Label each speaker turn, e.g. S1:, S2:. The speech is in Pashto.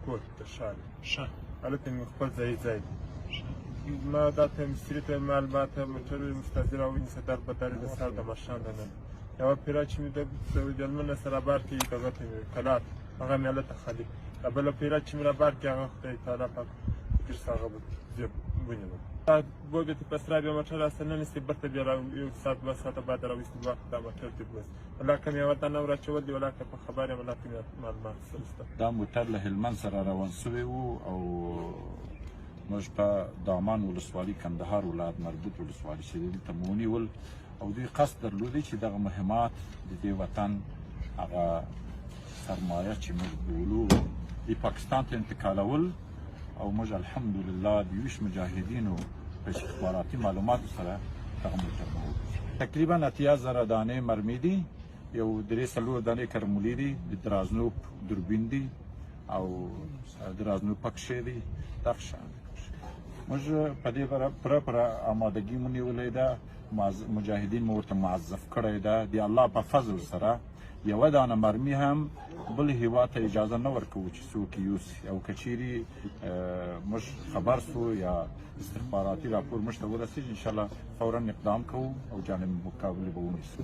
S1: پورته ته ښار هلته مې خپل ځای ما دا ته مستري ته معلومات موټر مستاجر راونیسه در په درې د سهار د ماښام دننه یوه پیره چې مې د لمنه سره بار کړي دغه ته مې کلات هغه مې هلته خالي دا بله پیره چې مې را بار کړي هغه خدای تعالی پاک فکر څه هغه به زه ونیولم دا بوګه ته پس را بیا موټر راسره ننیستې بېرته بیا یو ساعت دوه ساعته بعد راویستې وخت دا موټر دې بس ولاکه مې ورته نه ور دي ولاکه په خبر یم ولاکه مې معلومات سره شته
S2: دا موټر له هلمند سره روان سوی و او موږ په دامان ولسوالي کندهار ولایت مربوط ولسوالي چې دلته مو ونیول او دوی قصد درلودی چې دغه مهمات د دې وطن هغه سرمایه چې موږ بولو د پاکستان ته انتقالول او موږ الحمدلله د 20 مجاهدینو په استخباراتي معلوماتو سره دغه موټر مو تقریبا 80,000 دانې مرمۍ دي یو 3-4 دانې کرمولي دي د درازنوب دوربین دي او درازنوب پکښې دي دغه شان موږ په دې پوره آمادګي مو نیولې ده مجاهدین مو ورته معذف کړی ده د الله په فضل سره یوه دانه مرمي هم بل هیواد ته اجازه نه ورکوو چې څوک یوسي او که چیرې موږ خبر سو یا استخباراتي راپور موږ ته ورسېږي انشاءالله فورا اقدام کوو او جانب مقابلې به ونیسو